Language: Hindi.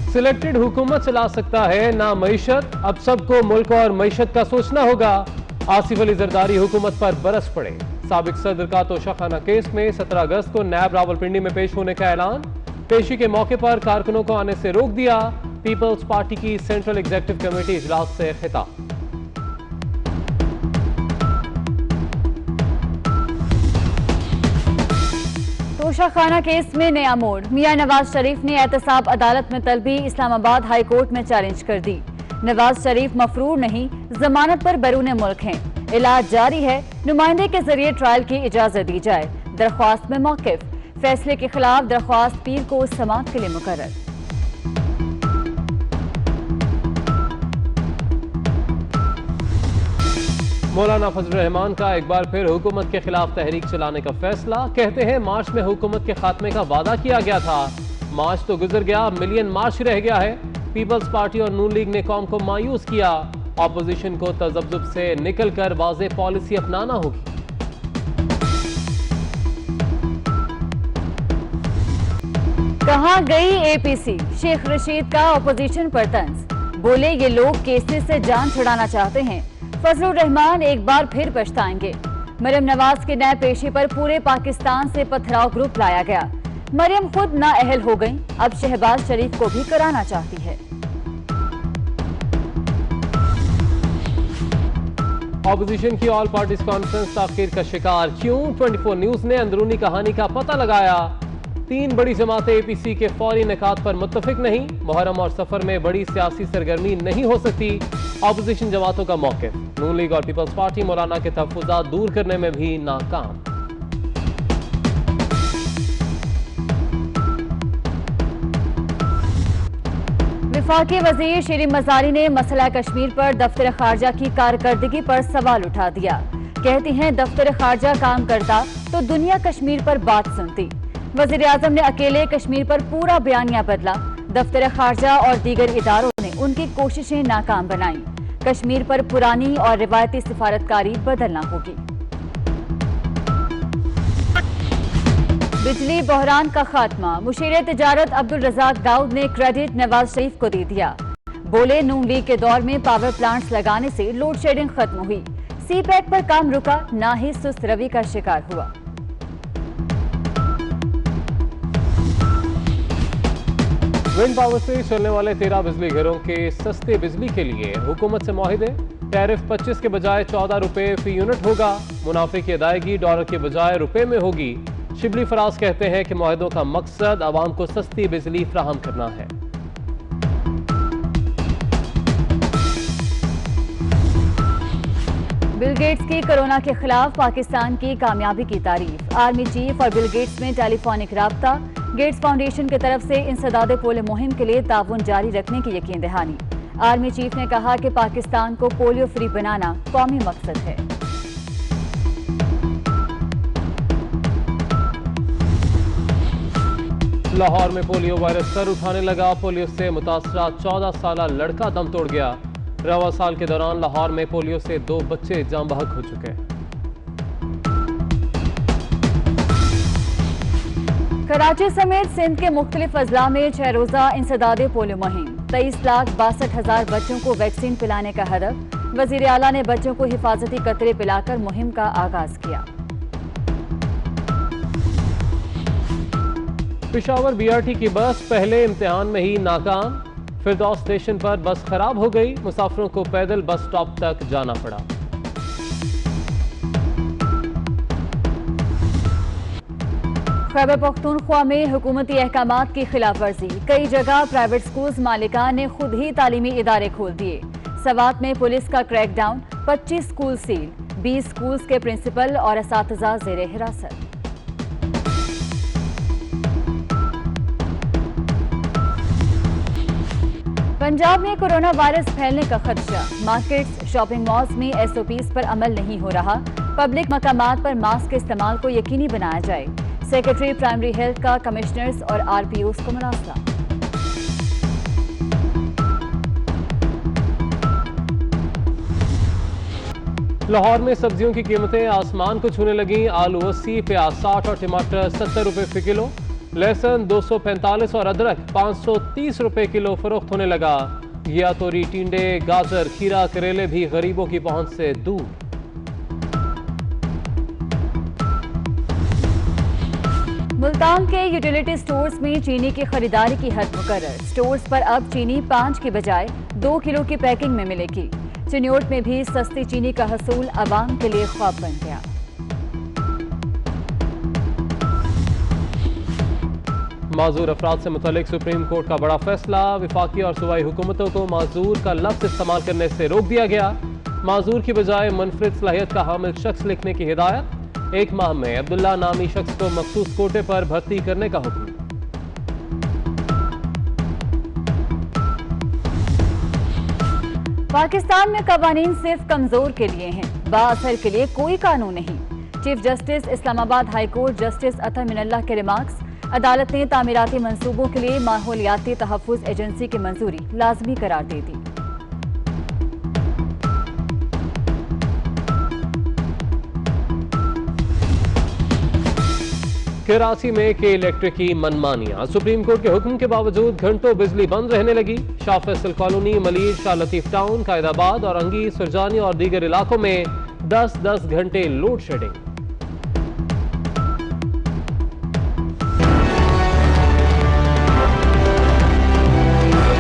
सिलेक्टेड हुकूमत चला सकता है ना मईशत, अब सबको मुल्क और मईशत का सोचना होगा। आसिफ अली जरदारी हुकूमत पर बरस पड़े। साबिक सदर का तोशाखाना केस में 17 अगस्त को नैब रावलपिंडी में पेश होने का ऐलान। पेशी के मौके पर कारकुनों को आने से रोक दिया। पीपल्स पार्टी की सेंट्रल एग्जीक्यूटिव कमेटी इजलास से खिताब। तोशाखाना केस में नया मोड़। मियां नवाज शरीफ ने एहतसाब अदालत में तलबी इस्लामाबाद हाई कोर्ट में चैलेंज कर दी। नवाज शरीफ मफरूर नहीं, जमानत पर बैरून मुल्क हैं। इलाज जारी है, नुमाइंदे के जरिए ट्रायल की इजाजत दी जाए। दरख्वास्त में मौकिफ, फैसले के खिलाफ दरख्वास्त पीर को समाअत के लिए मुकर्रर। मौलाना फजल रहमान का एक बार फिर हुकूमत के खिलाफ तहरीक चलाने का फैसला। कहते हैं मार्च में हुकूमत के खात्मे का वादा किया गया था, मार्च तो गुजर गया, मिलियन मार्च रह गया है। पीपल्स पार्टी और नून लीग ने कौम को मायूस किया। ऑपोजिशन को तजब्जुब से निकलकर वाज़ेह पॉलिसी अपनाना होगी। कहां गई एपीसी? शेख रशीद का ऑपोजिशन पर तंज, बोले ये लोग केसेस से जान छुड़ाना चाहते हैं। फजलुर रहमान एक बार फिर पछताएंगे। मरियम नवाज के नए पेशी पर पूरे पाकिस्तान से पथराव ग्रुप लाया गया। मरियम खुद नाअहल हो गईं, अब शहबाज शरीफ को भी कराना चाहती है। ऑपोजिशन की ऑल पार्टीज कॉन्फ्रेंस ताखीर का शिकार क्यों? 24 न्यूज ने अंदरूनी कहानी का पता लगाया। 3 बड़ी जमातें एपीसी के फौरी निकात पर मुत्तफिक नहीं। मुहर्रम और सफर में बड़ी सियासी सरगर्मी नहीं हो सकती। ऑपोजिशन जमातों का मौक़िफ़। नून लीग और पीपल्स पार्टी मौलाना के तहफ़्फ़ुज़ात दूर करने में भी नाकाम। वफाकी वज़ीर शीरीन मज़ारी ने मसला कश्मीर पर दफ्तर खारजा की कारकर्दगी पर सवाल उठा दिया। कहती हैं दफ्तर खारजा काम करता तो दुनिया कश्मीर पर बात सुनती। वज़ीर आज़म ने अकेले कश्मीर पर पूरा बयानिया बदला। दफ्तर खारजा और दीगर इदारों ने उनकी कोशिशें नाकाम बनाई। कश्मीर पर पुरानी और रिवायती सिफारतकारी बदलना होगी। बिजली बहरान का खात्मा। मुशीर तिजारत अब्दुल रज़ाक दाऊद ने क्रेडिट नवाज शरीफ को दे दिया। बोले नून लीग के दौर में पावर प्लांट्स लगाने से लोड शेडिंग खत्म हुई। सी पैक पर काम रुका, ना ही सुस्त रवि का शिकार हुआ। विंड पावर से चलने वाले 13 बिजली घरों के सस्ते बिजली के लिए हुकूमत से मुआहिदे। टैरिफ 25 के बजाय 14 रुपए फी यूनिट होगा। मुनाफे की अदायगी डॉलर के बजाय रुपए में होगी। शिबली फराज कहते हैं कि मुआहिदों का मकसद आवाम को सस्ती बिजली फराहम करना है। बिल गेट्स की कोरोना के खिलाफ पाकिस्तान की कामयाबी की तारीफ। आर्मी चीफ और बिल गेट्स में टेलीफोनिक राब्ता। गेट्स फाउंडेशन की तरफ से इंसदादे पोलियो मुहिम के लिए ताउन जारी रखने की यकीन दहानी। आर्मी चीफ ने कहा कि पाकिस्तान को पोलियो फ्री बनाना कौमी मकसद है। लाहौर में पोलियो वायरस सर उठाने लगा। पोलियो से मुतासरा 14 साला लड़का दम तोड़ गया। रवा साल के दौरान लाहौर में पोलियो से 2 बच्चे जाम बहक हो चुके हैं। कराची समेत सिंध के मुख्तलिफ अजला में 6 रोजा इंसदादे पोलियो मुहिम। 23,62,000 बच्चों को वैक्सीन पिलाने का हदफ। वजीर आला ने बच्चों को हिफाजती कतरे पिलाकर मुहिम का आगाज किया। पेशावर बीआरटी की बस पहले इम्तिहान में ही नाकाम। फिरदौस स्टेशन पर बस खराब हो गई। मुसाफिरों को पैदल बस स्टॉप तक जाना पड़ा। खैबर पख्तूनख्वा में हुकूमती अहकामात की खिलाफ वर्जी। कई जगह प्राइवेट स्कूल्स मालिकान ने खुद ही तालीमी इदारे खोल दिए। सवात में पुलिस का क्रैकडाउन, 25 स्कूल सील, 20 स्कूल्स के प्रिंसिपल और असातिज़ा ज़ेरे हिरासत। पंजाब में कोरोना वायरस फैलने का खदशा। मार्केट्स, शॉपिंग मॉल्स में SOPs पर अमल नहीं हो रहा। पब्लिक मकामात पर मास्क के इस्तेमाल को यकीनी बनाया जाए। सेक्रेटरी प्राइमरी हेल्थ का कमिश्नर्स और RPOs को मुनासबा। लाहौर में सब्जियों की कीमतें आसमान को छूने लगी। आलू 80, प्याज 60 और टमाटर 70 रुपए फी किलो। लहसुन 245 और अदरक 530 रुपए किलो फरोख्त होने लगा। घिया, तोरी, टिंडे, गाजर, खीरा, करेले भी गरीबों की पहुंच से दूर। मुल्तान के यूटिलिटी स्टोर्स में चीनी की खरीदारी की हद मुकर्रर। स्टोर्स पर अब चीनी 5 की बजाय 2 किलो की पैकिंग में मिलेगी। चिन्योट में भी सस्ती चीनी का हसूल अवाम के लिए ख्वाब बन गया। माजूर अफराद से मुतल्लिक सुप्रीम कोर्ट का बड़ा फैसला। विफाकी और सूबाई हुकूमतों को माजूर का लफ्ज इस्तेमाल करने से रोक दिया गया। माजूर की बजाय मुनफरिद सलाहियत का हामिल शख्स लिखने की हिदायत। 1 माह में अब्दुल्ला नामी शख्स को मखसूस कोटे पर भर्ती करने का हुक्म। पाकिस्तान में कवानीन सिर्फ कमजोर के लिए हैं, बाअसर के लिए कोई कानून नहीं। Chief justice Islamabad high court justice Athar Minallah के रिमार्क्स। अदालत ने तामीराती मंसूबों के लिए माहौलियाती तहफ़्फ़ुज़ एजेंसी की मंजूरी लाजमी करार दे दी। कराची में के इलेक्ट्रिक की मनमानियां। सुप्रीम कोर्ट के हुक्म के बावजूद घंटों बिजली बंद रहने लगी। शाह फैसल कॉलोनी, मलीर, शाह लतीफ टाउन, कायदाबाद, औरंगी, सुरजानी और दीगर इलाकों में 10-10 घंटे लोड शेडिंग।